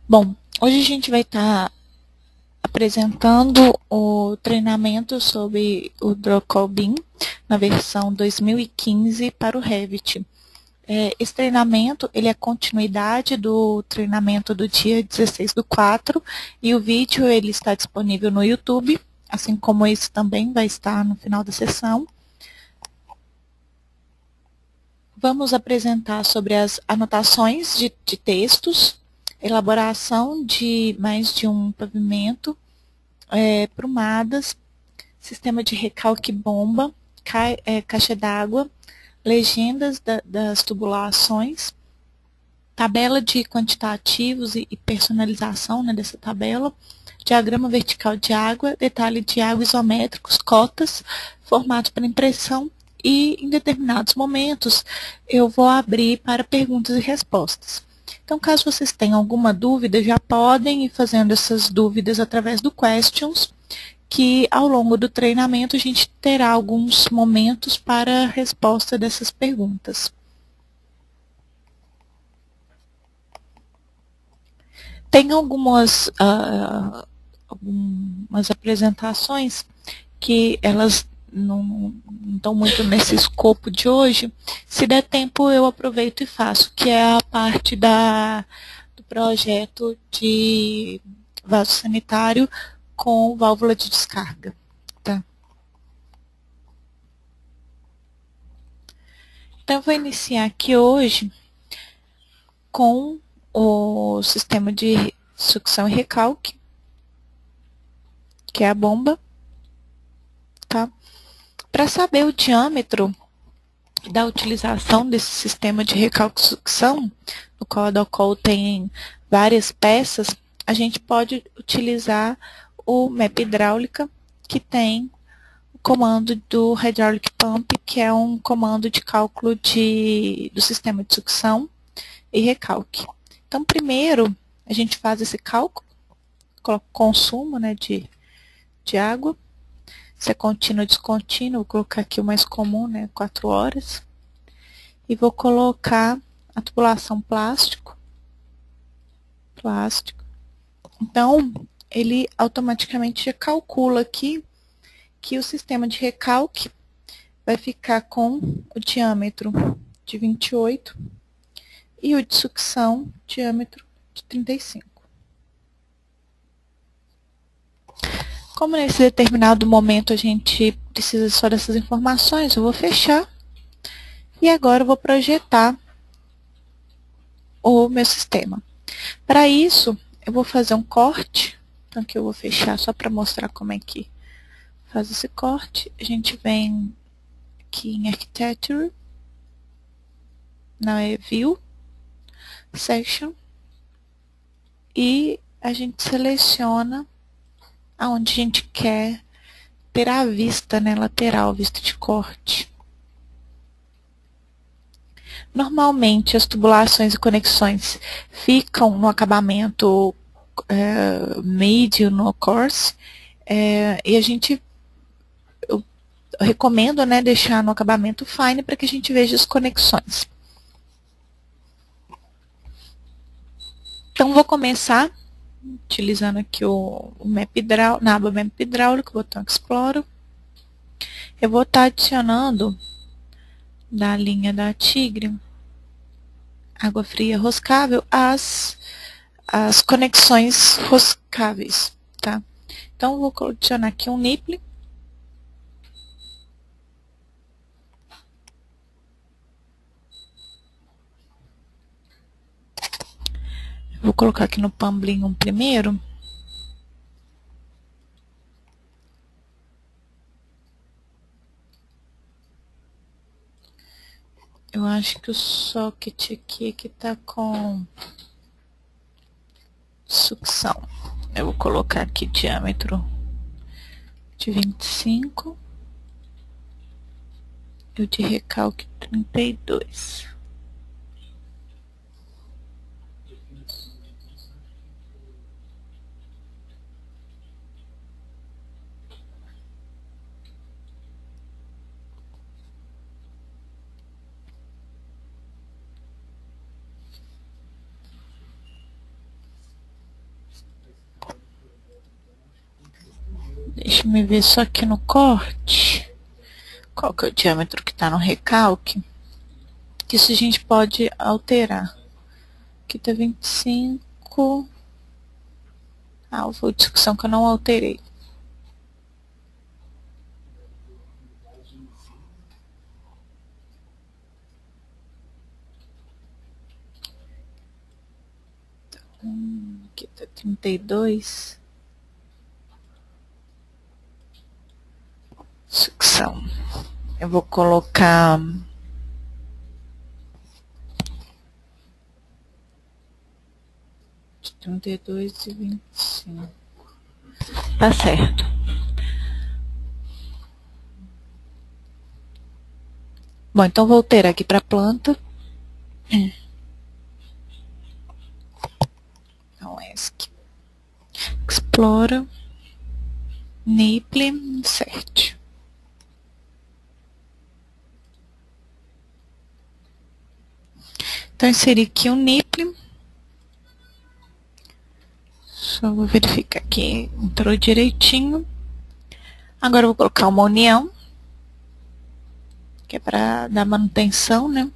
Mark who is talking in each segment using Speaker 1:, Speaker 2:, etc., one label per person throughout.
Speaker 1: Bom, hoje a gente vai estar apresentando o treinamento sobre o Drocobin na versão 2015 para o Revit. Esse treinamento ele é continuidade do treinamento do dia 16/4 e o vídeo ele está disponível no YouTube, assim como esse também vai estar no final da sessão. Vamos apresentar sobre as anotações de textos, elaboração de mais de um pavimento, prumadas, sistema de recalque bomba, caixa d'água, legendas das tubulações, tabela de quantitativos e personalização, né, dessa tabela, diagrama vertical de água, detalhe de água isométricos, cotas, formato para impressão e, em determinados momentos, eu vou abrir para perguntas e respostas. Então, caso vocês tenham alguma dúvida, já podem ir fazendo essas dúvidas através do Questions, que ao longo do treinamento a gente terá alguns momentos para a resposta dessas perguntas. Tem algumas apresentações que elas não estão muito nesse escopo de hoje. Se der tempo, eu aproveito e faço, que é a parte do projeto de vaso sanitário com válvula de descarga. Tá? Então, eu vou iniciar aqui hoje com o sistema de sucção e recalque, que é a bomba. Tá? Para saber o diâmetro da utilização desse sistema de recalque e sucção, no qual a Docol tem várias peças, a gente pode utilizar o MAP hidráulica, que tem o comando do Hydraulic Pump, que é um comando de cálculo do sistema de sucção e recalque. Então, primeiro, a gente faz esse cálculo, coloca o consumo, né, de água, se é contínuo ou descontínuo, vou colocar aqui o mais comum, né, 4 horas. E vou colocar a tubulação plástico. Então, ele automaticamente já calcula aqui que o sistema de recalque vai ficar com o diâmetro de 28 e o de sucção, diâmetro de 35. Como nesse determinado momento a gente precisa só dessas informações, eu vou fechar. E agora eu vou projetar o meu sistema. Para isso, eu vou fazer um corte. Então, aqui eu vou fechar só para mostrar como é que faz esse corte. A gente vem aqui em Architecture, não é View, Section, e a gente seleciona aonde a gente quer ter a vista, né, lateral, vista de corte. Normalmente, as tubulações e conexões ficam no acabamento medium, no coarse, e a gente eu recomendo, né, deixar no acabamento fine para que a gente veja as conexões. Então, vou começar utilizando aqui o MAP hidráulico, na aba MAP hidráulico, botão Explore. Eu vou estar adicionando da linha da Tigre, água fria roscável, as conexões roscáveis, tá? Então, vou adicionar aqui um nipple. Vou colocar aqui no Pambling primeiro. Eu acho que o socket aqui que tá com sucção. Eu vou colocar aqui diâmetro de 25 e o de recalque 32. Deixa eu ver só aqui no corte. Qual que é o diâmetro que está no recalque? Que isso a gente pode alterar. Aqui tá 25. Ah, foi discussão que eu não alterei. Aqui tá 32. Sucção. Eu vou colocar 32 e 25. Tá certo. Bom, então vou ter aqui para planta. Então, ESC. Explora. Nipple. Insert. Então, inseri aqui um nipple. Só vou verificar que entrou direitinho. Agora eu vou colocar uma união, que é para dar manutenção, né?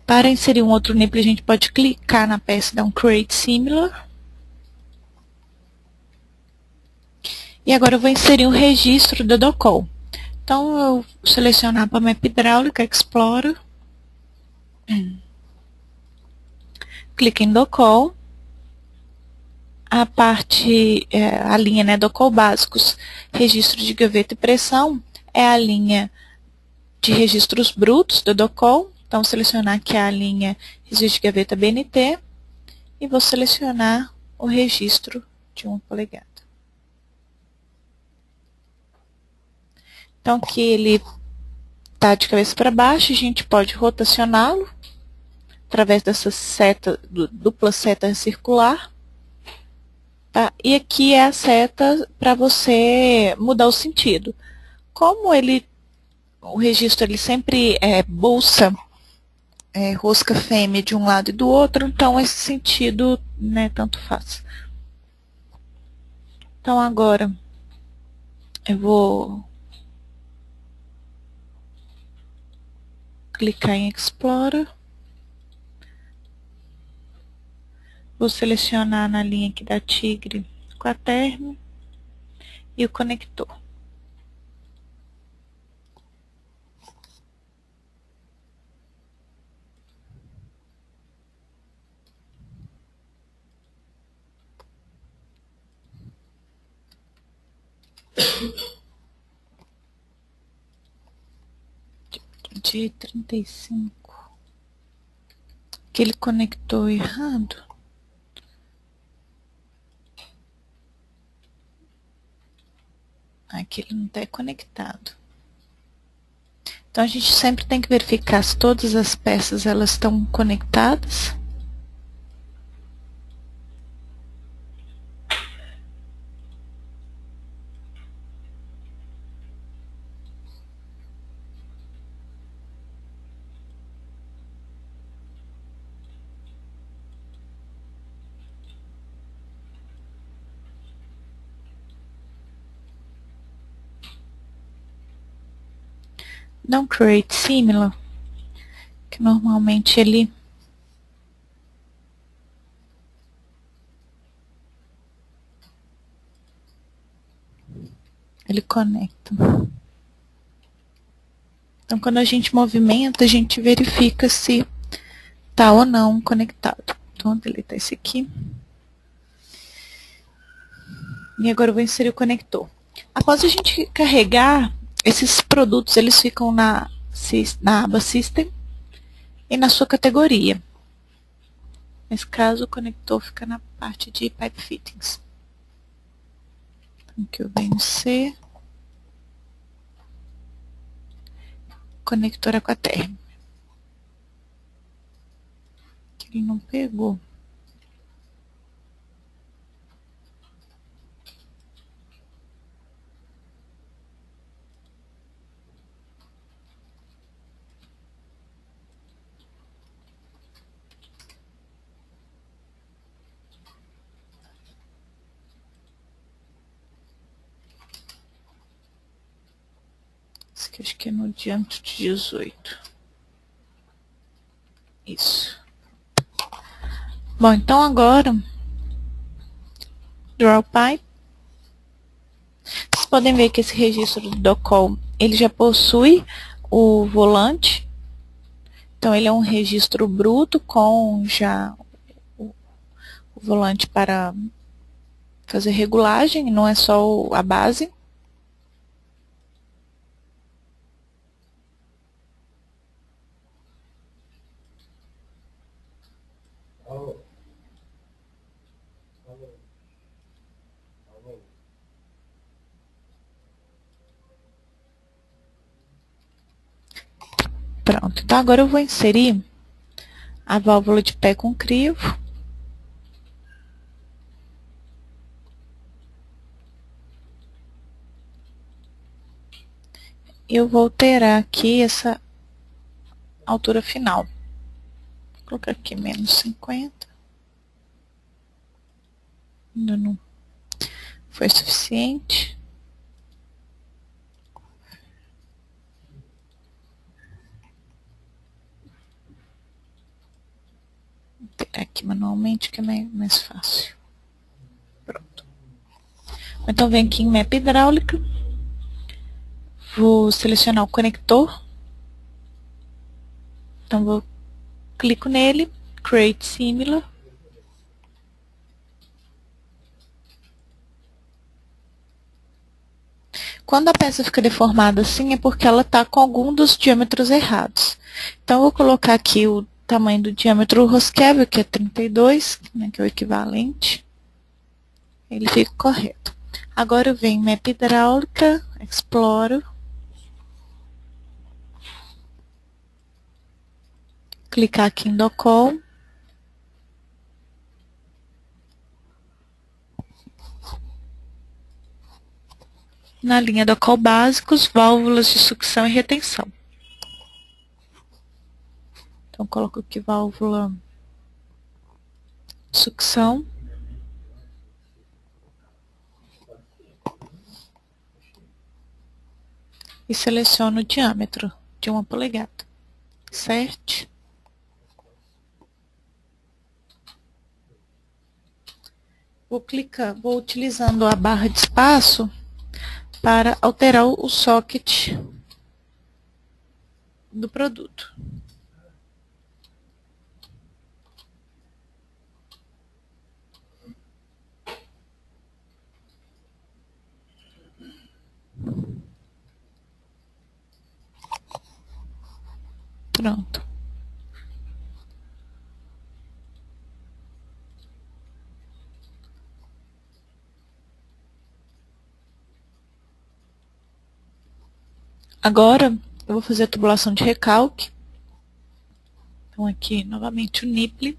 Speaker 1: Para inserir um outro nipple, a gente pode clicar na peça e dar um Create Similar. E agora eu vou inserir um registro do docol. Então, eu vou selecionar para mapa hidráulica, Explorer. Clique em docol. A parte, a linha, né, docol básicos, registro de gaveta e pressão, é a linha de registros brutos do docol. Então, vou selecionar aqui a linha registro de gaveta BNT e vou selecionar o registro de 1 polegada. Então, aqui ele está de cabeça para baixo, a gente pode rotacioná-lo através dessa seta, dupla seta circular. Tá? E aqui é a seta para você mudar o sentido. Como o registro ele sempre bolsa rosca fêmea de um lado e do outro, então esse sentido, né, tanto faz. Então agora eu vou clicar em Explorer. Vou selecionar na linha aqui da Tigre com a term e o conector. De 35. Que ele conectou errado. Aqui ele não está conectado. Então, a gente sempre tem que verificar se todas as peças elas estão conectadas. Dá um Create Similar, que normalmente ele conecta. Então, quando a gente movimenta, a gente verifica se tá ou não conectado. Então, vou deletar esse aqui. E agora eu vou inserir o conector. Após a gente carregar, esses produtos eles ficam na aba System e na sua categoria. Nesse caso, o conector fica na parte de Pipe Fittings. Então, aqui eu venho C. Conector Aquaterm. Que ele não pegou. que acho que é no diâmetro de 18. Isso. Bom, então agora, Draw Pipe. Vocês podem ver que esse registro do docol, ele já possui o volante. Então, ele é um registro bruto com já o volante para fazer regulagem, não é só a base. Pronto, então agora eu vou inserir a válvula de pé com crivo. Eu vou alterar aqui essa altura final. Vou colocar aqui menos 50. Ainda não foi suficiente. Vou alterar aqui manualmente que é mais fácil. Pronto. Então, venho aqui em Map Hidráulica. Vou selecionar o conector. Então, clico nele, Create Similar. Quando a peça fica deformada assim, é porque ela está com algum dos diâmetros errados. Então, eu vou colocar aqui o tamanho do diâmetro rosqueável, que é 32, né, que é o equivalente. Ele fica correto. Agora eu venho em Map Hidráulica, exploro. Clicar aqui em Docol. Na linha Docol básicos, válvulas de sucção e retenção. Então, coloco aqui válvula de sucção. E seleciono o diâmetro de 1 polegada. Certo? Vou utilizando a barra de espaço para alterar o socket do produto. Pronto. Agora, eu vou fazer a tubulação de recalque. Então, aqui, novamente, o nipple.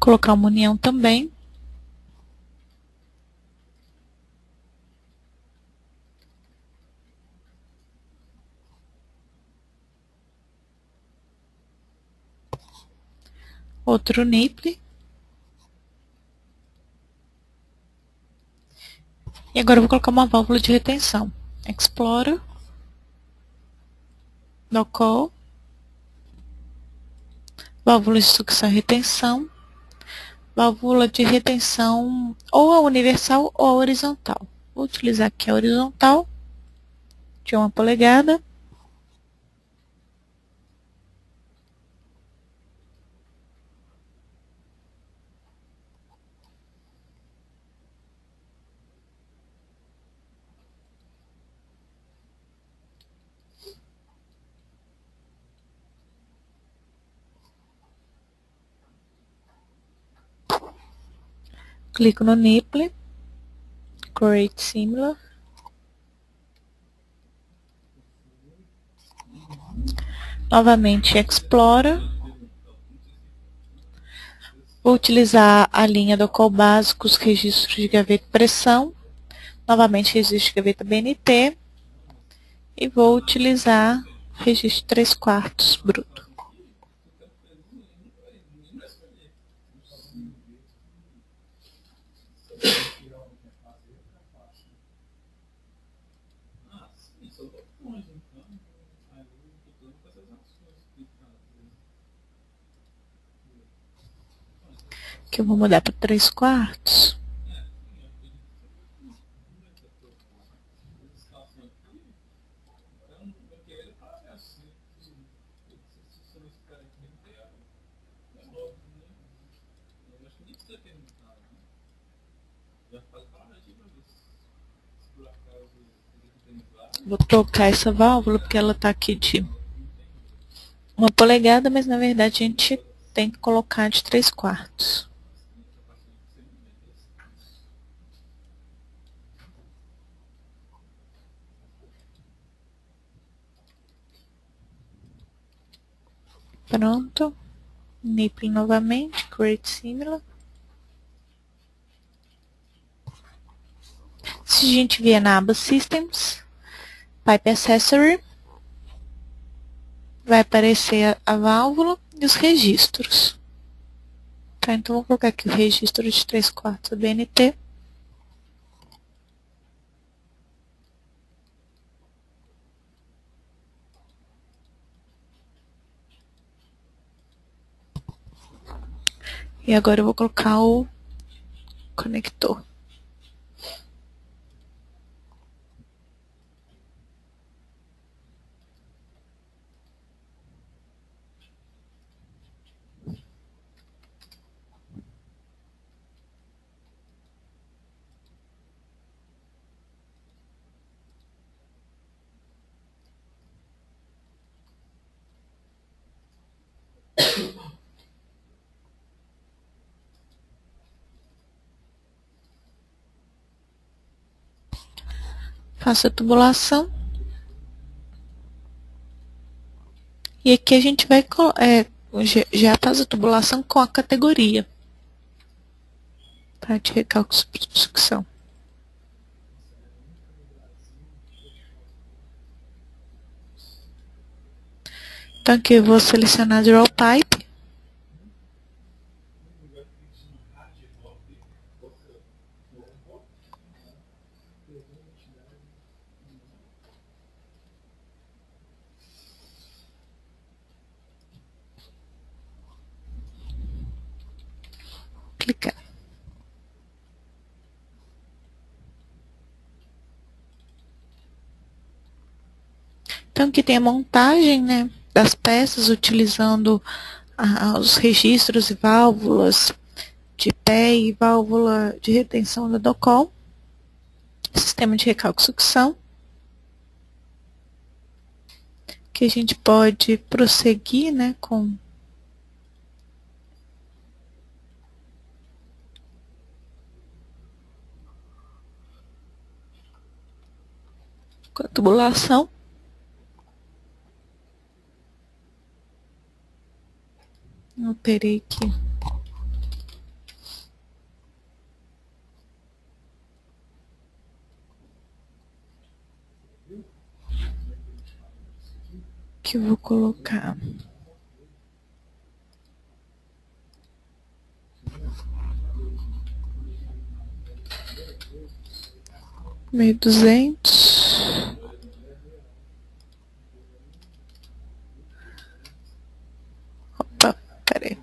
Speaker 1: Colocar uma união também. Outro nipple. E agora eu vou colocar uma válvula de retenção. Exploro. Docol. Válvula de sucção e retenção. Válvula de retenção ou a universal ou a horizontal. Vou utilizar aqui a horizontal de 1 polegada. Clico no nipple, Create Similar. Novamente, Explora. Vou utilizar a linha do call básico, os registros de gaveta e pressão. Novamente, registro de gaveta BNT. E vou utilizar registro 3/4 bruto. Que eu vou mudar para 3/4. Vou trocar essa válvula porque ela está aqui de 1 polegada, mas na verdade a gente tem que colocar de 3/4. Pronto. Nipping novamente, create similar. Se a gente vier na aba Systems, Pipe Accessory, vai aparecer a válvula e os registros. Tá, então vou colocar aqui o registro de 3/4 BNT. E agora eu vou colocar o conector. Faço a tubulação. E aqui a gente vai já faz a tubulação com a categoria. Para de recálculo de sucção. Então aqui eu vou selecionar Draw Pipe. Clicar. Então aqui tem a montagem, né, das peças utilizando os registros e válvulas de pé e válvula de retenção da Docol. Sistema de recálculo e sucção. Que a gente pode prosseguir, né, com a tubulação. Alterei aqui. Que eu vou colocar 1.200. Opa, peraí.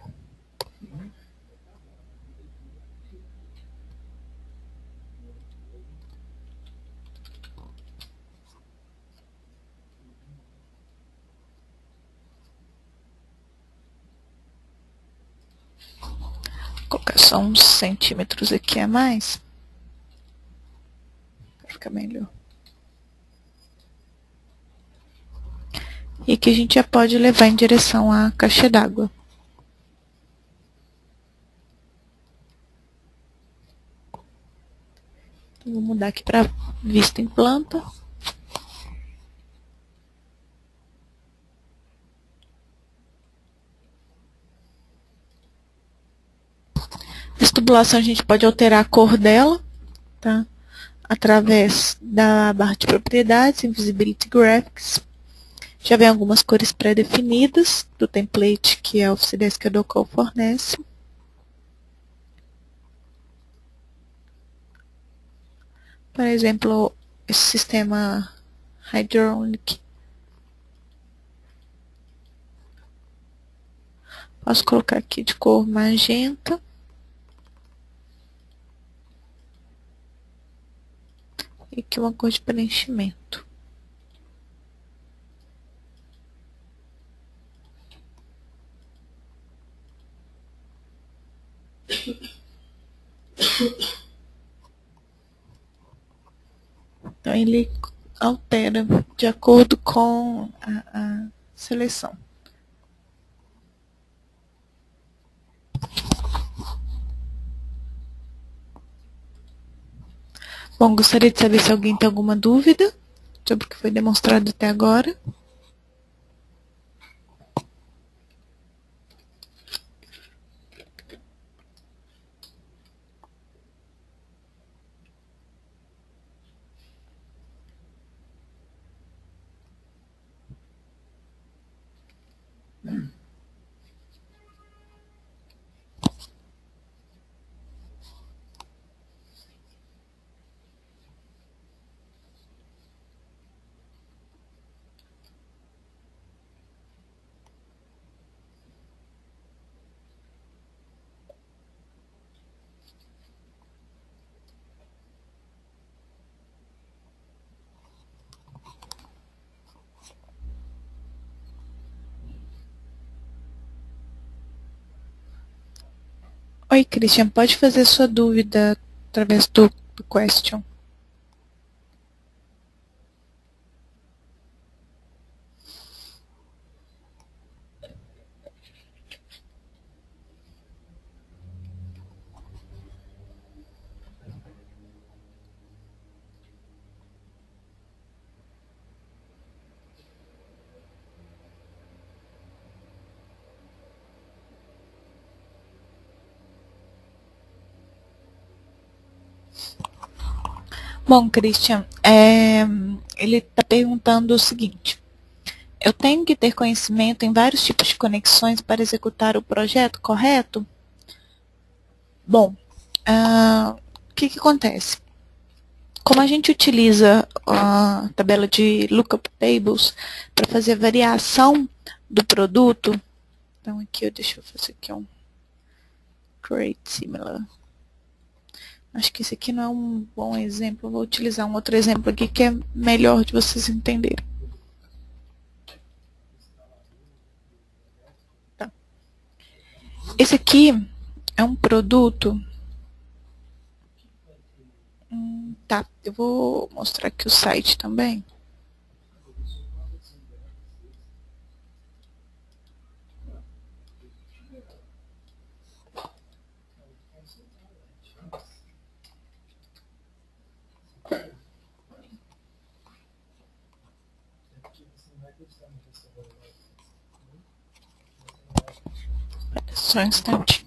Speaker 1: Vou colocar só uns centímetros aqui a mais. Para ficar melhor. E que a gente já pode levar em direção à caixa d'água. Então, vou mudar aqui para vista em planta. Essa tubulação a gente pode alterar a cor dela, tá? Através da barra de propriedades, Invisibility Graphics. Já vem algumas cores pré-definidas do template que a Office Educal fornece. Por exemplo, esse sistema Hydraulic. Posso colocar aqui de cor magenta. E aqui uma cor de preenchimento. Então, ele altera de acordo com a seleção. Bom, gostaria de saber se alguém tem alguma dúvida sobre o que foi demonstrado até agora. Oi, Christian, pode fazer sua dúvida através do question. Bom, Christian, ele está perguntando o seguinte. Eu tenho que ter conhecimento em vários tipos de conexões para executar o projeto, correto? Bom, o que acontece? Como a gente utiliza a tabela de Lookup Tables para fazer a variação do produto, então aqui deixa eu fazer aqui um Create Similar. Acho que esse aqui não é um bom exemplo, eu vou utilizar um outro exemplo aqui que é melhor de vocês entenderem. Tá. Esse aqui é um produto. Tá, eu vou mostrar aqui o site também. Só um instante.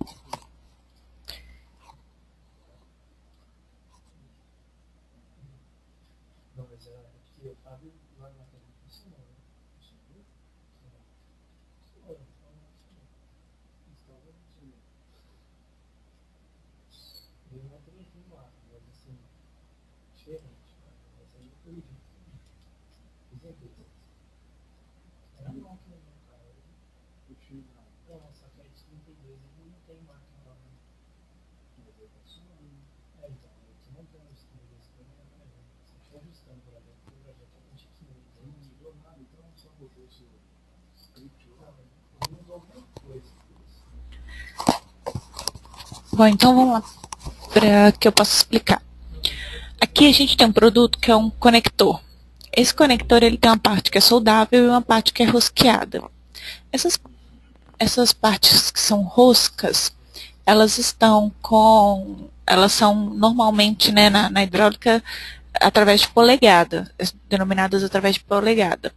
Speaker 1: Bom, então vamos lá para que eu possa explicar. Aqui a gente tem um produto que é um conector. Esse conector ele tem uma parte que é soldável e uma parte que é rosqueada. Essas partes que são roscas, elas são normalmente, né, na hidráulica através de polegada, denominadas através de polegada.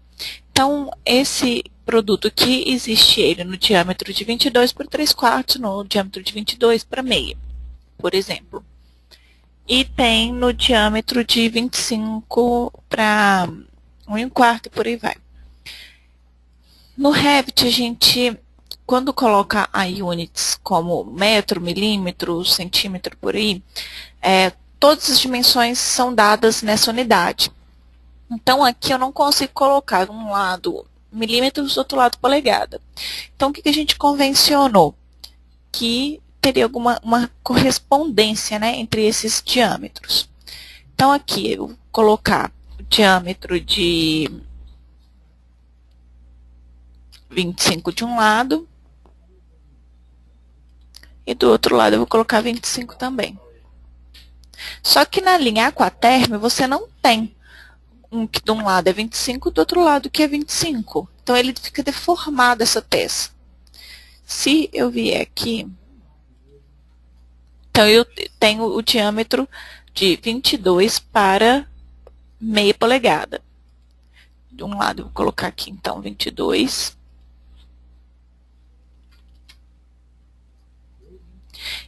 Speaker 1: Então, esse produto aqui, existe ele no diâmetro de 22 por 3/4, no diâmetro de 22 para meia. por exemplo. E tem no diâmetro de 25 para 1,25 e por aí vai. No Revit, a gente, quando coloca a units como metro, milímetro, centímetro, por aí, todas as dimensões são dadas nessa unidade. Então, aqui eu não consigo colocar de um lado milímetros, do outro lado polegada. Então, o que a gente convencionou? Que teria uma correspondência, né, entre esses diâmetros. Então, aqui eu vou colocar o diâmetro de 25 de um lado e do outro lado eu vou colocar 25 também. Só que na linha Aquaterm você não tem um que de um lado é 25 e do outro lado que é 25. Então ele fica deformado essa peça. Se eu vier aqui, então eu tenho o diâmetro de 22 para meia polegada. De um lado eu vou colocar aqui então 22.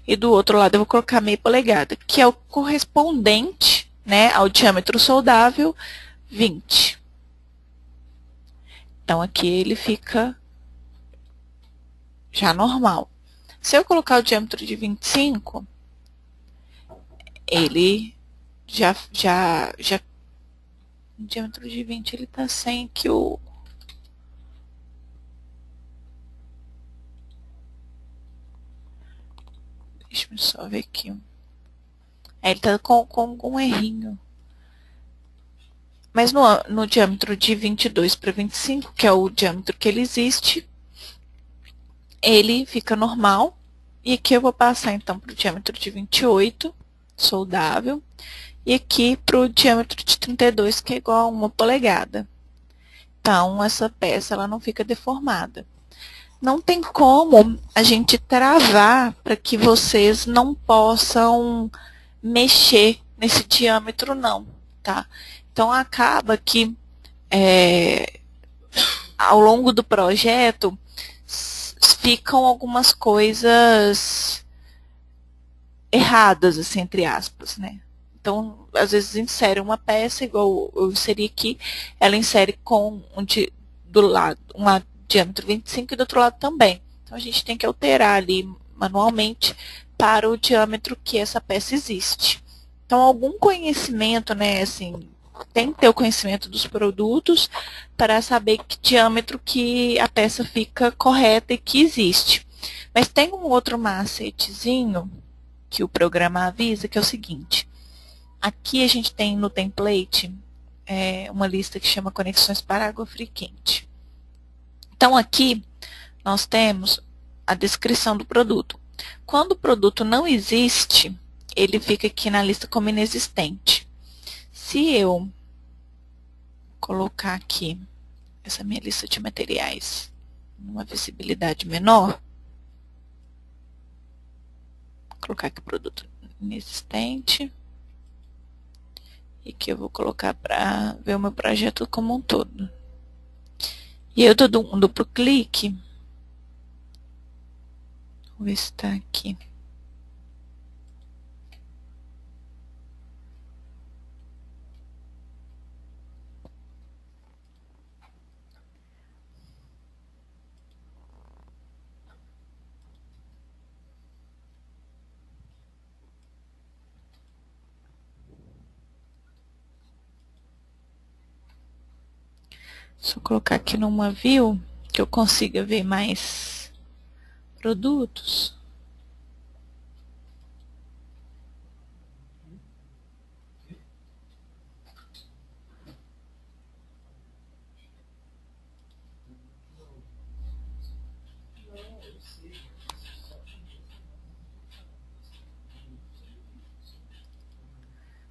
Speaker 1: E do outro lado eu vou colocar meia polegada, que é o correspondente, né, ao diâmetro soldável 20. Então aqui ele fica já normal. Se eu colocar o diâmetro de 25, ele o diâmetro de 20 ele tá sem que o deixa eu só ver aqui. Ele tá com algum errinho. Mas no diâmetro de 22 para 25, que é o diâmetro que ele existe, ele fica normal. E aqui eu vou passar então para o diâmetro de 28, soldável. E aqui para o diâmetro de 32, que é igual a 1 polegada. Então, essa peça ela não fica deformada. Não tem como a gente travar para que vocês não possam mexer nesse diâmetro, não, tá? Então, acaba que ao longo do projeto ficam algumas coisas erradas, assim, entre aspas, né? Então, às vezes insere uma peça, igual eu inseri aqui, ela insere com do lado, um lado diâmetro 25 e do outro lado também. Então, a gente tem que alterar ali manualmente para o diâmetro que essa peça existe. Então, algum conhecimento, né, assim, tem que ter o conhecimento dos produtos para saber que diâmetro que a peça fica correta e que existe. Mas tem um outro macetezinho que o programa avisa, que é o seguinte. Aqui a gente tem no template uma lista que chama conexões para água fria e quente. Então, aqui nós temos a descrição do produto. Quando o produto não existe, ele fica aqui na lista como inexistente. Se eu colocar aqui essa minha lista de materiais numa visibilidade menor, vou colocar aqui produto inexistente. E que eu vou colocar para ver o meu projeto como um todo. E eu dou um duplo clique. Vou ver se está aqui. Se eu colocar aqui numa view, que eu consiga ver mais produtos.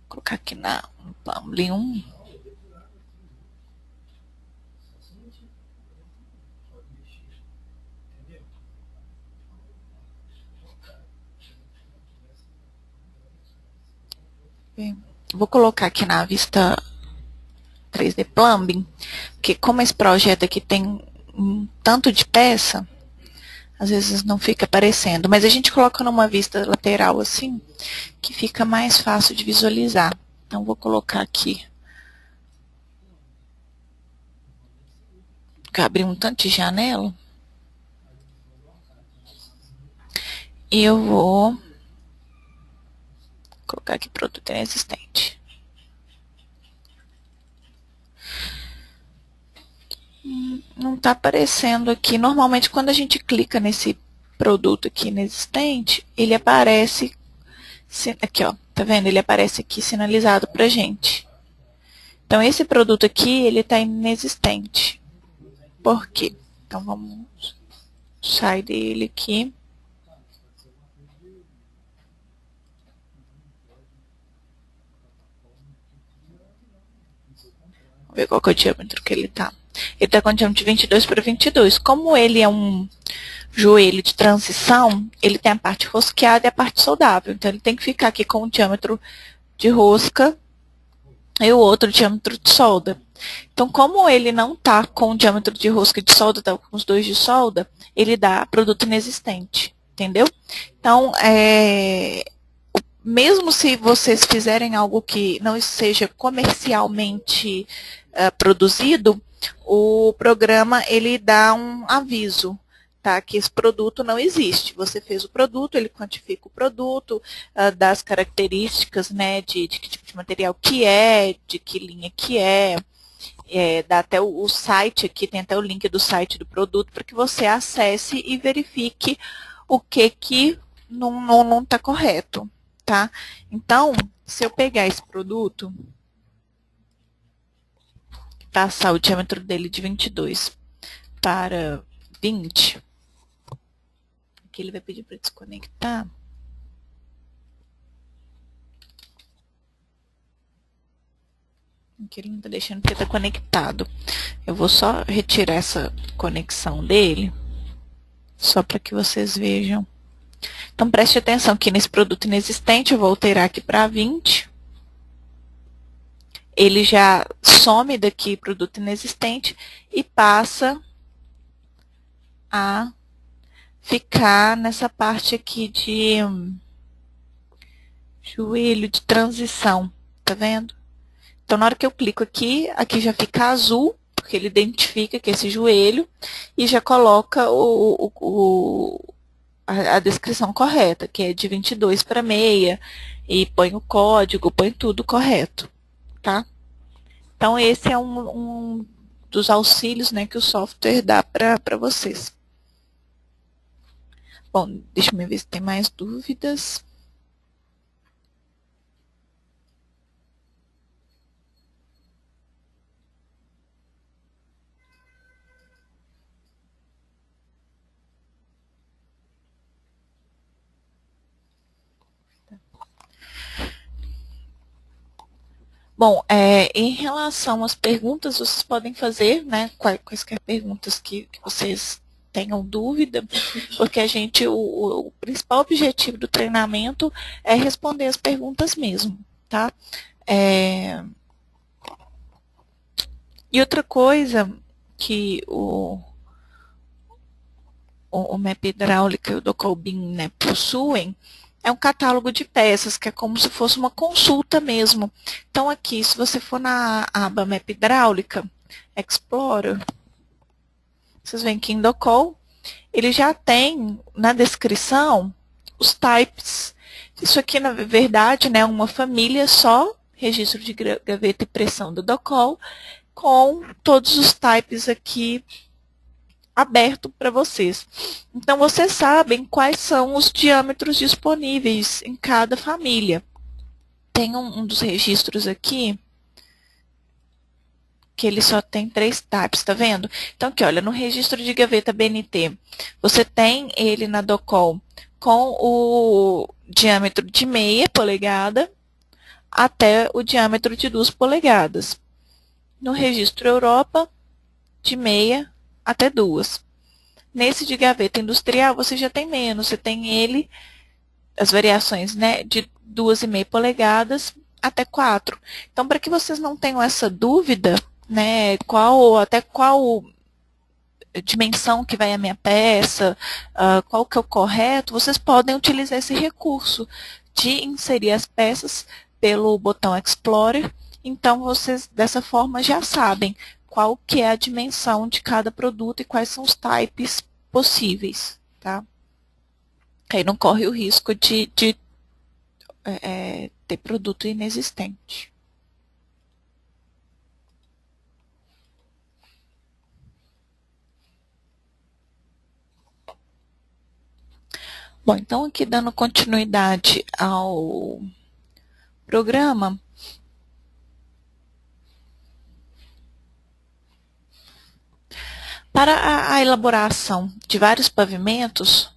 Speaker 1: Vou colocar aqui no Plumly 1. Vou colocar aqui na vista 3D Plumbing, porque como esse projeto aqui tem um tanto de peça, Às vezes não fica aparecendo, mas a gente coloca numa vista lateral assim, que fica mais fácil de visualizar. Então, vou colocar aqui. Vou abrir um tanto de janela. E eu vou colocar aqui produto inexistente. Não está aparecendo aqui. Normalmente, quando a gente clica nesse produto aqui inexistente, ele aparece aqui, ó. Tá vendo? Ele aparece aqui sinalizado pra gente. Então, esse produto aqui, ele está inexistente. Por quê? Então, vamos sair dele aqui. Vamos ver qual que é o diâmetro que ele está. Ele está com diâmetro de 22 por 22. Como ele é um joelho de transição, ele tem a parte rosqueada e a parte soldável. Então, ele tem que ficar aqui com o diâmetro de rosca e o outro diâmetro de solda. Então, como ele não está com o diâmetro de rosca e de solda, está com os dois de solda, ele dá produto inexistente, entendeu? Então, mesmo se vocês fizerem algo que não seja comercialmente produzido, o programa ele dá um aviso, tá? Que esse produto não existe. Você fez o produto, ele quantifica o produto, dá as características, né, de que tipo de material que é, de que linha que é, dá até o site aqui, tem até o link do site do produto para que você acesse e verifique o que não está correto, tá? Então, se eu pegar esse produto, passar o diâmetro dele de 22 para 20, aqui ele vai pedir para desconectar. Aqui ele não está deixando porque está conectado. Eu vou só retirar essa conexão dele, só para que vocês vejam. Então, preste atenção que nesse produto inexistente, eu vou alterar aqui para 20. Ele já some daqui produto inexistente e passa a ficar nessa parte aqui de joelho de transição, tá vendo? Então, na hora que eu clico aqui, aqui já fica azul, porque ele identifica que é esse joelho e já coloca a descrição correta, que é de 22 para meia, e põe o código, põe tudo correto, tá? Então, esse é um dos auxílios, né, que o software dá para vocês. Bom, deixa eu ver se tem mais dúvidas. Bom, em relação às perguntas, vocês podem fazer, né, quaisquer perguntas que vocês tenham dúvida, porque a gente, o principal objetivo do treinamento é responder as perguntas mesmo, tá? E outra coisa que o MAP hidráulica e o Docobin, né, possuem, é um catálogo de peças, que é como se fosse uma consulta mesmo. Então, aqui, se você for na aba MAP hidráulica, Explorer, vocês veem que em Docol, ele já tem na descrição os types. Isso aqui, na verdade, né, é uma família só, registro de gaveta e pressão do Docol, com todos os types aqui aberto para vocês. Então, vocês sabem quais são os diâmetros disponíveis em cada família. Tem um dos registros aqui, que ele só tem 3 types, tá vendo? Então, aqui, olha, no registro de gaveta BNT, você tem ele na Docol com o diâmetro de meia polegada até o diâmetro de 2 polegadas. No registro Europa, de meia até 2. Nesse de gaveta industrial, você já tem menos. Você tem ele, as variações, né, de 2,5 polegadas até 4. Então, para que vocês não tenham essa dúvida, né, até qual dimensão que vai a minha peça, qual que é o correto, vocês podem utilizar esse recurso de inserir as peças pelo botão Explorer. Então, vocês, dessa forma, já sabem qual que é a dimensão de cada produto e quais são os types possíveis, tá? Aí não corre o risco de ter produto inexistente. Bom, então aqui dando continuidade ao programa, para a elaboração de vários pavimentos,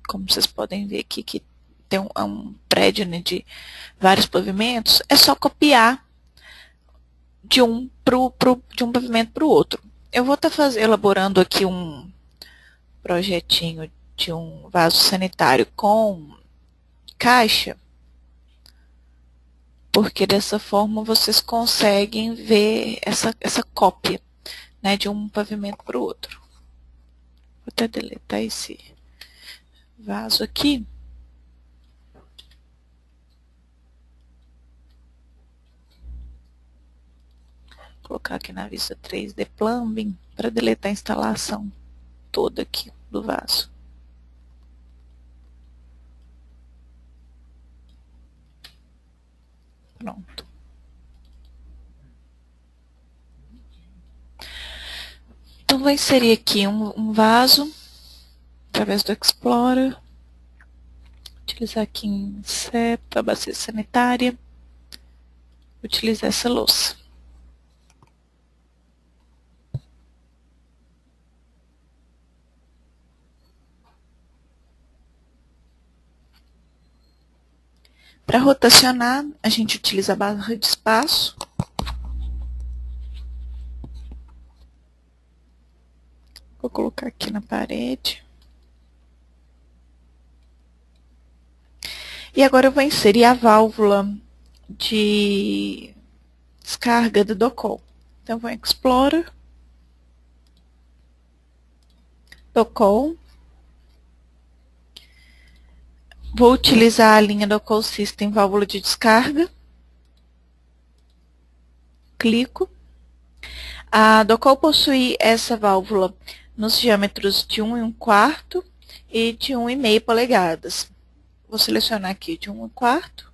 Speaker 1: como vocês podem ver aqui que tem um prédio, né, de vários pavimentos, é só copiar de um pavimento para o outro. Eu vou estar elaborando aqui um projetinho de um vaso sanitário com caixa, porque dessa forma vocês conseguem ver essa cópia, né, de um pavimento para o outro. Vou até deletar esse vaso aqui. Vou colocar aqui na vista 3D Plumbing para deletar a instalação toda aqui do vaso. Pronto. Então, vou inserir aqui um vaso através do Explorer. Utilizar aqui em CEPA, bacia sanitária. Utilizar essa louça. Para rotacionar, a gente utiliza a barra de espaço. Vou colocar aqui na parede. E agora eu vou inserir a válvula de descarga do Docol. Então, vou em Explorer, Docol. Vou utilizar a linha Docol System válvula de descarga. Clico. A Docol possui essa válvula nos diâmetros de 1,25 e de 1,5 polegadas. Vou selecionar aqui de 1,25.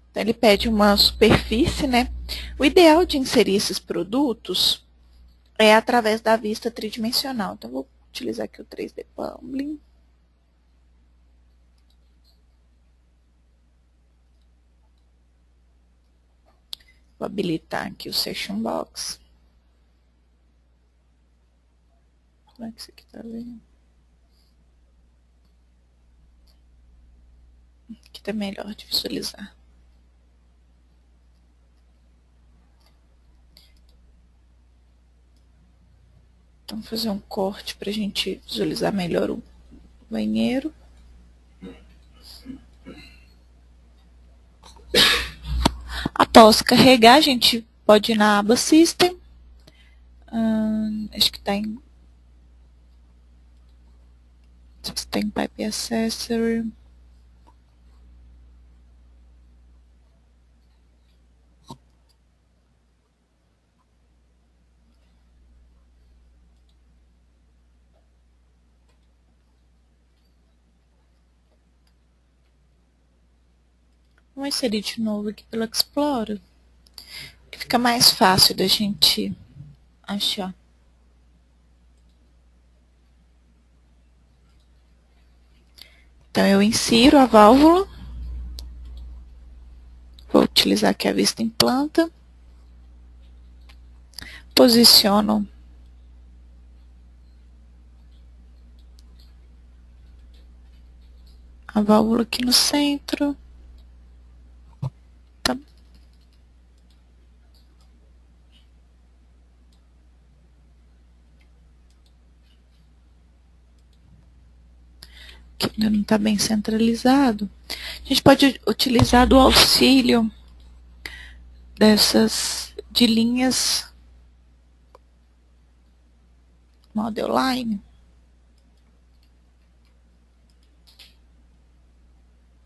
Speaker 1: Então, ele pede uma superfície, né? O ideal de inserir esses produtos é através da vista tridimensional. Então, vou utilizar aqui o 3D Plumbing. Vou habilitar aqui o Section Box. Como é que isso aqui tá vendo? Aqui tá melhor de visualizar. Então, vou fazer um corte para a gente visualizar melhor o banheiro. Após carregar, a gente pode ir na aba System. Acho que está em System Pipe Accessory. Vamos inserir de novo aqui pelo Explorer, que fica mais fácil da gente achar. Então, eu insiro a válvula. Vou utilizar aqui a vista em planta. Posiciono a válvula aqui no centro. Tá. que ainda não está bem centralizado, a gente pode utilizar do auxílio de linhas Model Line.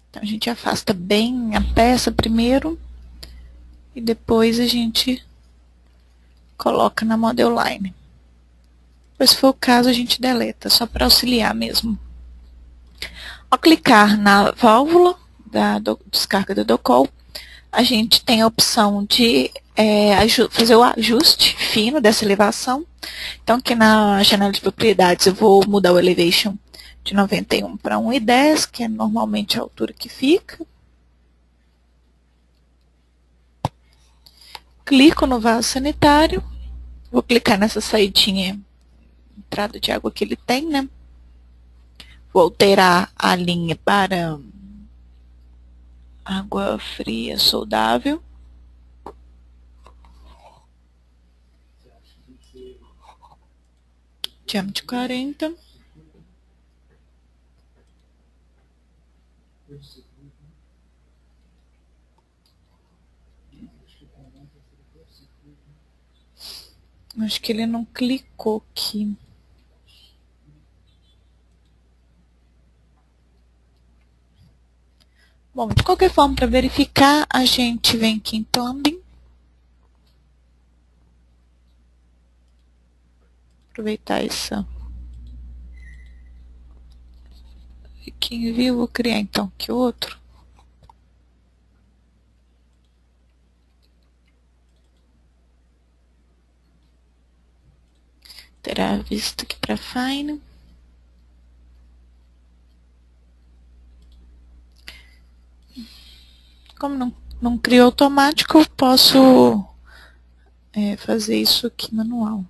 Speaker 1: Então, a gente afasta bem a peça primeiro e depois a gente coloca na Model Line. Se for o caso, a gente deleta, só para auxiliar mesmo. Ao clicar na válvula da descarga do docol, a gente tem a opção de fazer o ajuste fino dessa elevação. Então, aqui na janela de propriedades, eu vou mudar o elevation de 91 para 1,10, que é normalmente a altura que fica. Clico no vaso sanitário, vou clicar nessa saidinha, entrada de água que ele tem, né? Vou alterar a linha para água fria soldável. Diâmetro 40. Acho que ele não clicou aqui. Bom, de qualquer forma, para verificar, a gente vem aqui em Plumbing. Aproveitar essa. Aqui em View, vou criar então aqui outro. Terá a vista aqui para Fine. Como não criou automático, eu posso fazer isso aqui manual.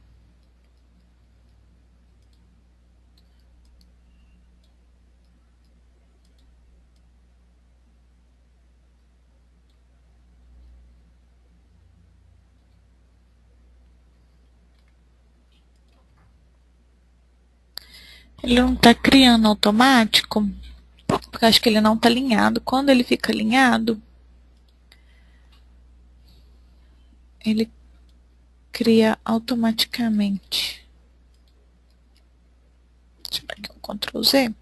Speaker 1: Ele não está criando automático, porque acho que ele não está alinhado. Quando ele fica alinhado, ele cria automaticamente. Deixa eu dar aqui um Ctrl Z.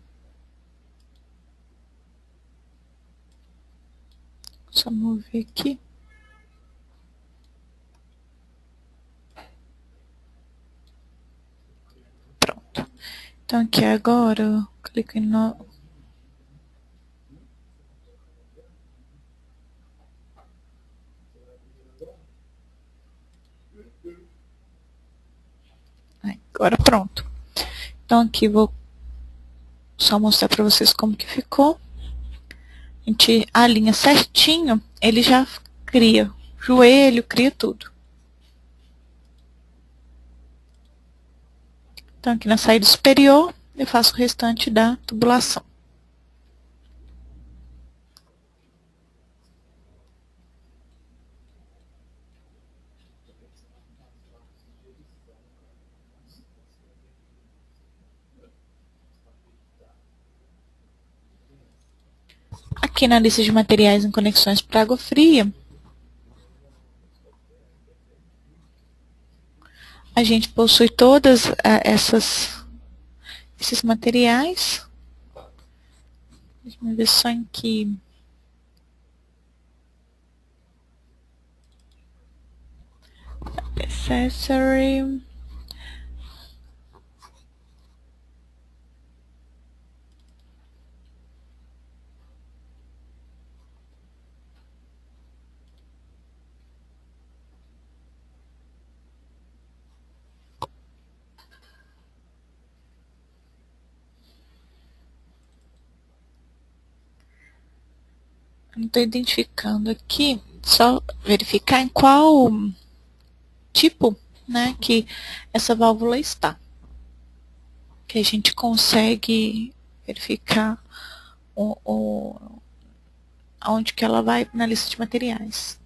Speaker 1: Só mover aqui. Pronto. Então aqui agora, eu clico em agora pronto. Então aqui vou só mostrar para vocês como que ficou. A gente alinha certinho, ele já cria joelho, cria tudo. Então aqui na saída superior, eu faço o restante da tubulação. Aqui na lista de materiais em conexões para água fria, a gente possui todas esses materiais. Deixa eu ver só em que. Accessory. Não estou identificando aqui, só verificar em qual tipo, né, que essa válvula está. Que a gente consegue verificar onde que ela vai na lista de materiais.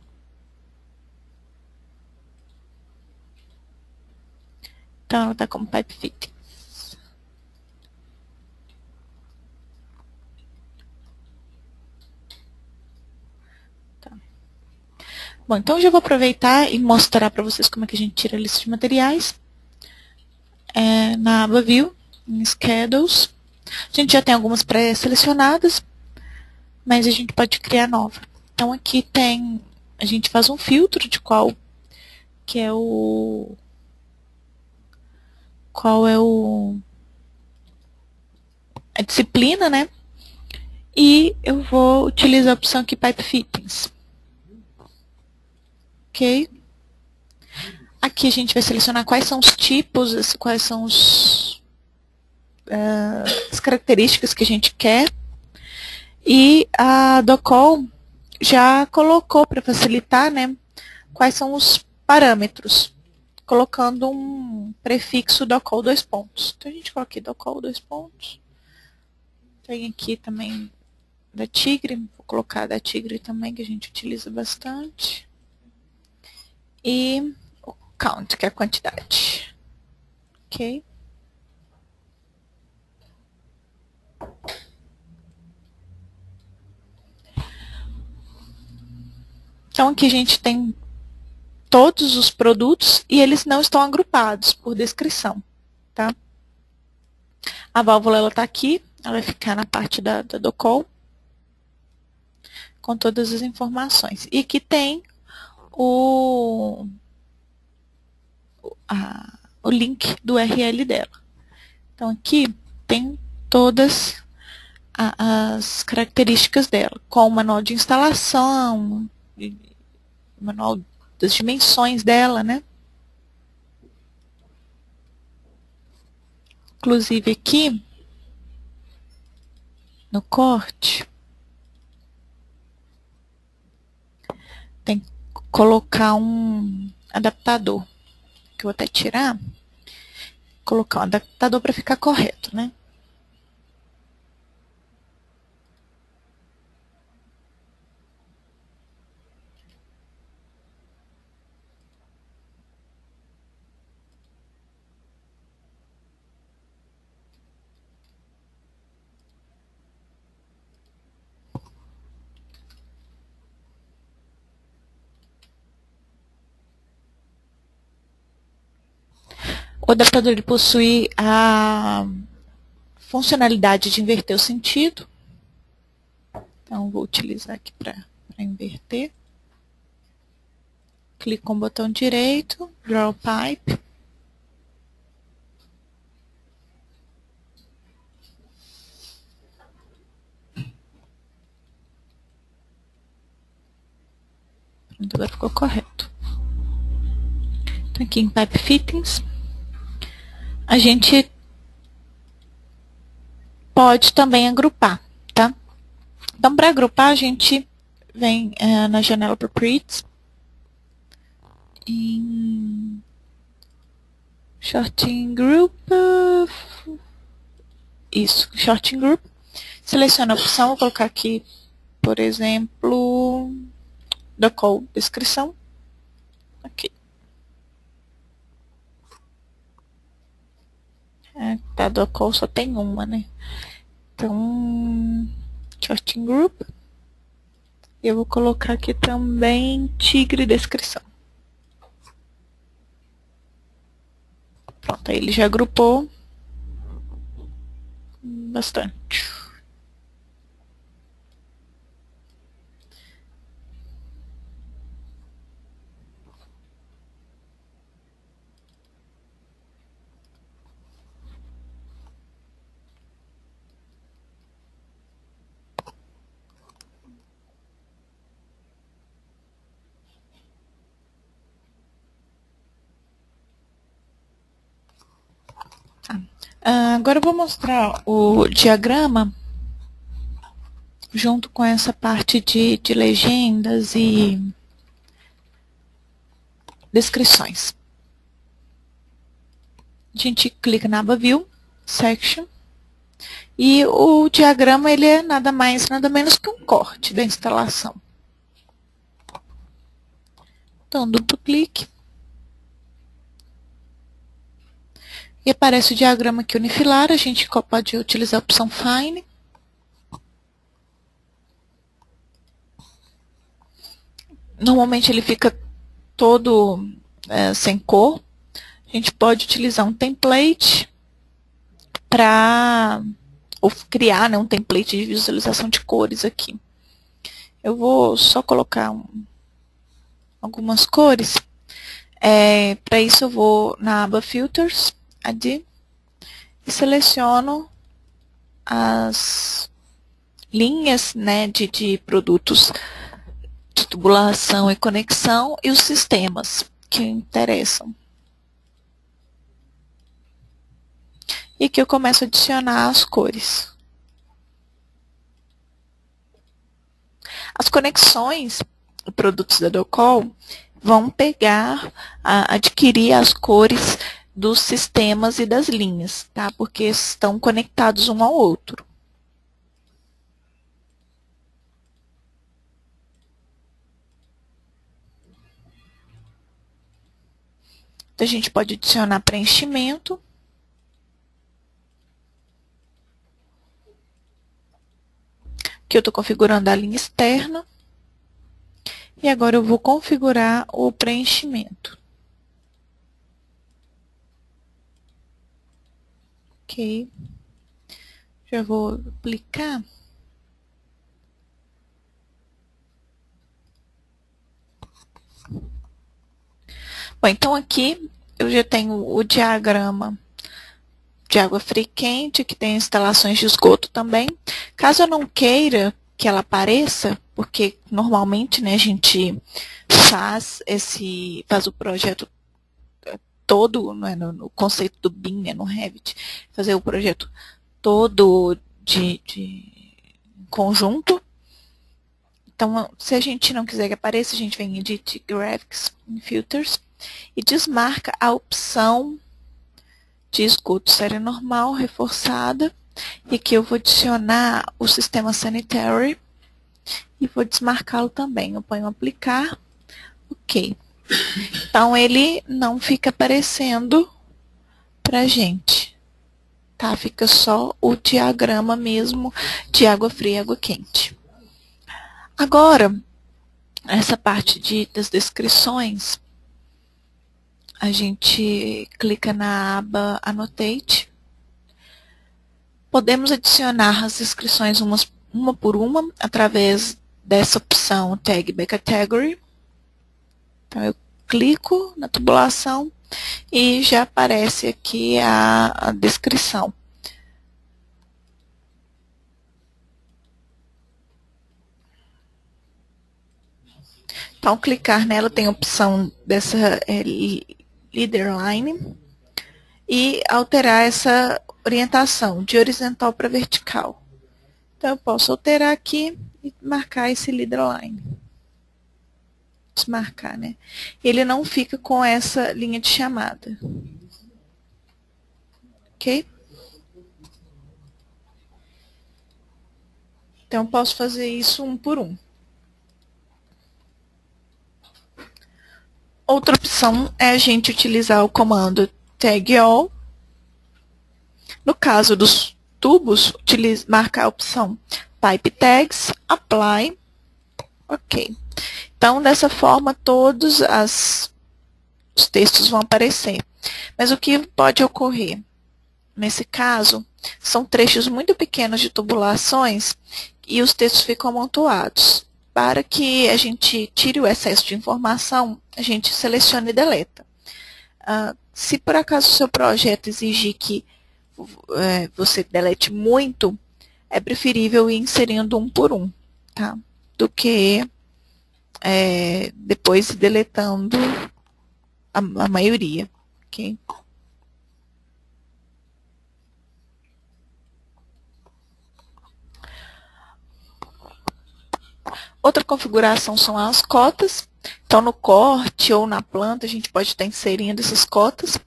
Speaker 1: Então, ela está como pipe fittings. Bom, então eu já vou aproveitar e mostrar para vocês como é que a gente tira a lista de materiais. Na aba View, em Schedules. A gente já tem algumas pré-selecionadas, mas a gente pode criar nova. Então aqui tem, a gente faz um filtro de qual é a disciplina, né? E eu vou utilizar a opção aqui Pipe Fittings. Ok? Aqui a gente vai selecionar quais são os tipos, quais são as características que a gente quer. E a Docol já colocou, para facilitar, né, quais são os parâmetros, colocando um prefixo Docol 2 pontos. Então a gente coloca aqui Docol 2 pontos. Tem aqui também da Tigre, vou colocar da Tigre também, que a gente utiliza bastante. E o count, que é a quantidade. Ok? Então aqui a gente tem todos os produtos e eles não estão agrupados por descrição, tá? A válvula ela está aqui, ela vai ficar na parte da Docol com todas as informações. E aqui tem o link do URL dela. Então aqui tem todas as características dela, com o manual de instalação, o manual das dimensões dela, né? Inclusive aqui, no corte, tem que colocar um adaptador, que eu vou até tirar, colocar um adaptador para ficar correto, né? O adaptador ele possui a funcionalidade de inverter o sentido. Então, vou utilizar aqui para inverter. Clico com o botão direito, Draw Pipe. Pronto, agora ficou correto. Então, aqui em Pipe Fittings, a gente pode também agrupar, tá? Então, para agrupar, a gente vem na janela Properties, em Sorting Group, isso, Sorting Group, seleciona a opção, vou colocar aqui, por exemplo, Docol descrição, aqui. Tá, Docol só tem uma, né? Então, Sorting Group. Eu vou colocar aqui também Tigre descrição. Pronto, aí ele já agrupou bastante. Agora eu vou mostrar o diagrama junto com essa parte de legendas e descrições. A gente clica na aba View, Section, e o diagrama ele é nada mais, nada menos que um corte da instalação. Então, duplo clique. E aparece o diagrama aqui unifilar, a gente pode utilizar a opção Fine. normalmente ele fica todo sem cor. A gente pode utilizar um template para ou criar, né, um template de visualização de cores aqui. Eu vou só colocar algumas cores. Para isso eu vou na aba Filters, Add, e seleciono as linhas, né, de produtos de tubulação e conexão e os sistemas que interessam. E aqui eu começo a adicionar as cores. As conexões, produtos da Docol, vão adquirir as cores dos sistemas e das linhas, tá? Porque estão conectados um ao outro. Então, a gente pode adicionar preenchimento. Aqui eu estou configurando a linha externa. E agora eu vou configurar o preenchimento. Ok. Já vou aplicar. Bom, então aqui eu já tenho o diagrama de água fria e quente, que tem instalações de esgoto também. Caso eu não queira que ela apareça, porque normalmente, né, a gente faz o projeto todo, né, no conceito do BIM, né, no Revit, fazer o projeto todo de conjunto. Então, se a gente não quiser que apareça, a gente vem em Edit Graphics, em Filters, e desmarca a opção de esgoto série normal, reforçada. E aqui eu vou adicionar o sistema sanitary e vou desmarcá-lo também. Eu ponho aplicar, ok. Então, ele não fica aparecendo pra gente, tá? Fica só o diagrama mesmo de água fria e água quente. Agora, essa parte das descrições, a gente clica na aba Annotate. Podemos adicionar as descrições uma por uma através dessa opção Tag by Category. Então, eu clico na tubulação e já aparece aqui a descrição. Então, clicar nela tem a opção dessa Leader Line e alterar essa orientação de horizontal para vertical. Então, eu posso alterar aqui e marcar esse Leader Line. Desmarcar, né? Ele não fica com essa linha de chamada. Ok? Então, eu posso fazer isso um por um. Outra opção é a gente utilizar o comando tag all. No caso dos tubos, marcar a opção type tags, apply, ok. Então, dessa forma, todos os textos vão aparecer. Mas o que pode ocorrer? Nesse caso, são trechos muito pequenos de tubulações e os textos ficam amontoados. Para que a gente tire o excesso de informação, a gente seleciona e deleta. Se por acaso o seu projeto exigir que você delete muito, é preferível ir inserindo um por um, tá? Do que depois deletando a maioria, ok? Outra configuração são as cotas. Então, no corte ou na planta, a gente pode estar inserindo essas cotas,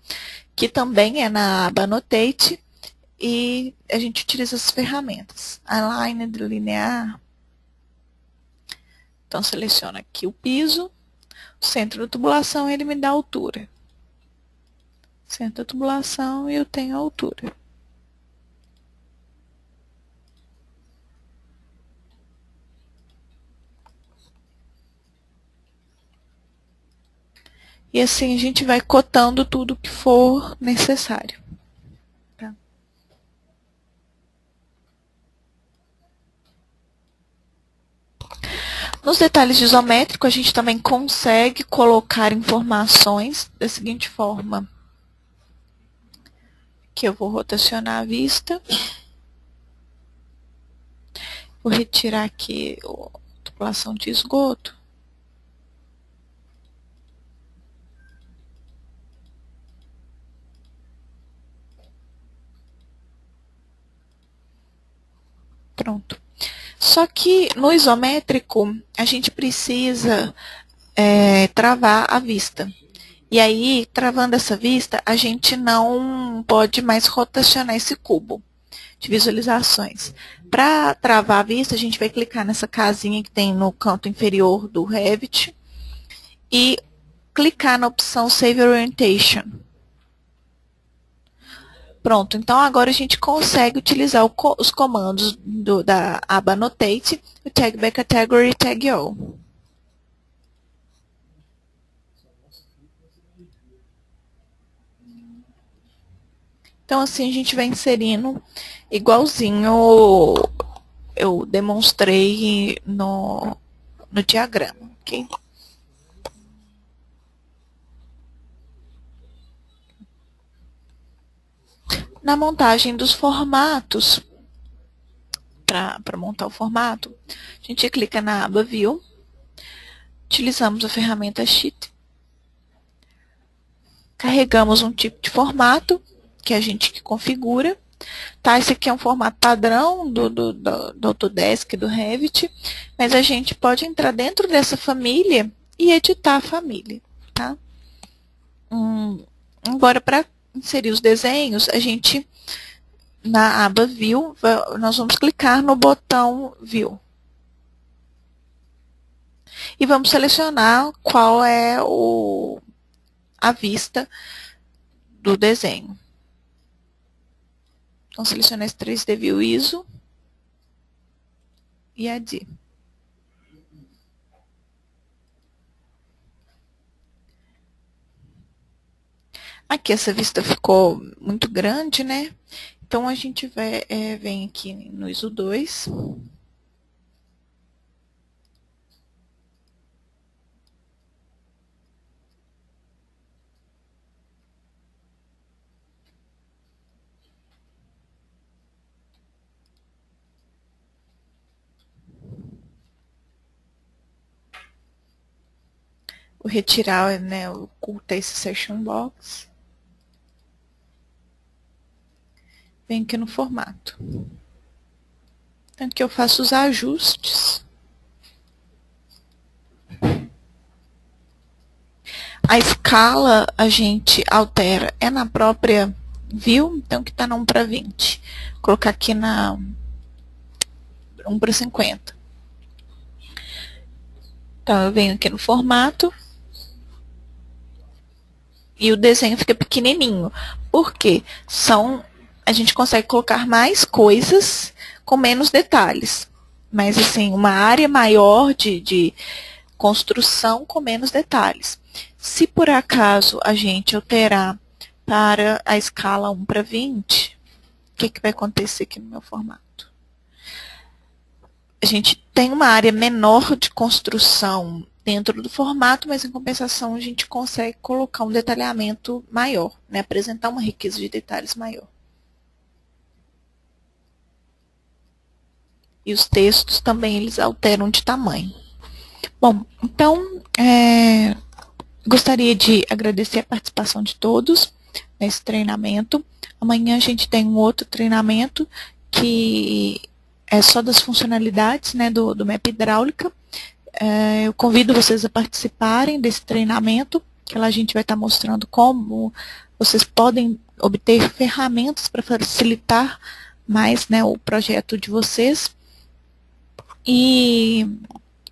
Speaker 1: que também é na aba Annotate, e a gente utiliza as ferramentas. Align, delinear. Então, seleciona aqui o piso, o centro da tubulação, ele me dá a altura. Centro da tubulação e eu tenho a altura. E assim a gente vai cotando tudo que for necessário. Tá? Nos detalhes de isométrico, a gente também consegue colocar informações da seguinte forma. Que eu vou rotacionar a vista. Vou retirar aqui a tubulação de esgoto. Pronto. Só que no isométrico, a gente precisa travar a vista. E aí, travando essa vista, a gente não pode mais rotacionar esse cubo de visualizações. Para travar a vista, a gente vai clicar nessa casinha que tem no canto inferior do Revit e clicar na opção Save Orientation. Pronto, então agora a gente consegue utilizar os comandos da aba Annotate, o Tag by Category e Tag All. Então assim a gente vai inserindo igualzinho eu demonstrei no diagrama, ok? Na montagem dos formatos, para montar o formato, a gente clica na aba View, utilizamos a ferramenta Sheet, carregamos um tipo de formato, que a gente que configura. Tá, esse aqui é um formato padrão do Autodesk, do Revit, mas a gente pode entrar dentro dessa família e editar a família, tá? Agora, para inserir os desenhos, a gente, na aba View, nós vamos clicar no botão View. E vamos selecionar qual é a vista do desenho. Então, seleciona esse 3D View ISO e AD. Aqui essa vista ficou muito grande, né? Então, a gente vem aqui no ISO 2. Vou retirar, né, ocultar esse Section Box. Venho aqui no formato. Tanto que eu faço os ajustes. A escala a gente altera, é na própria View, então que está na 1:20. Vou colocar aqui na 1:50. Então, eu venho aqui no formato. E o desenho fica pequenininho. Por quê? A gente consegue colocar mais coisas com menos detalhes. Mas, assim, uma área maior de construção com menos detalhes. Se por acaso a gente alterar para a escala 1:20, o que vai acontecer aqui no meu formato? A gente tem uma área menor de construção dentro do formato, mas em compensação a gente consegue colocar um detalhamento maior, né? Apresentar uma riqueza de detalhes maior. E os textos também eles alteram de tamanho. Bom, então, gostaria de agradecer a participação de todos nesse treinamento. Amanhã a gente tem um outro treinamento que é só das funcionalidades, né, do MAP Hidráulica. Eu convido vocês a participarem desse treinamento, que lá a gente vai estar mostrando como vocês podem obter ferramentas para facilitar mais, né, o projeto de vocês. E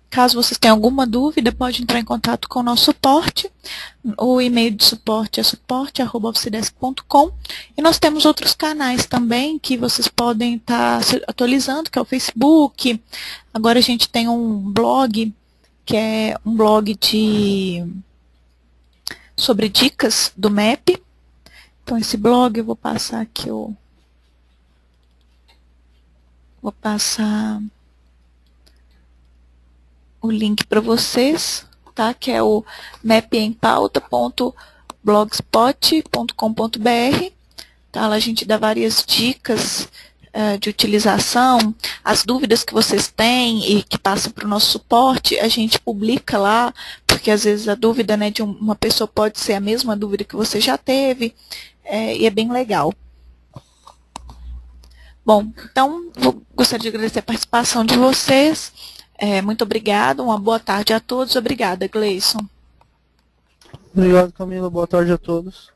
Speaker 1: caso vocês tenham alguma dúvida, pode entrar em contato com o nosso suporte. O e-mail de suporte é suporte@oficidesk.com. E nós temos outros canais também que vocês podem estar se atualizando, que é o Facebook. Agora a gente tem um blog, que é um blog sobre dicas do MEP. Então, esse blog, eu vou passar aqui, vou passar o link para vocês, tá? Que é o mapempauta.blogspot.com.br. Tá? Lá a gente dá várias dicas de utilização, as dúvidas que vocês têm e que passam para o nosso suporte, a gente publica lá, porque às vezes a dúvida, né, de uma pessoa pode ser a mesma dúvida que você já teve, e é bem legal. Bom, então, gostaria de agradecer a participação de vocês. Muito obrigada, uma boa tarde a todos. Obrigada, Gleison.
Speaker 2: Obrigado, Camila. Boa tarde a todos.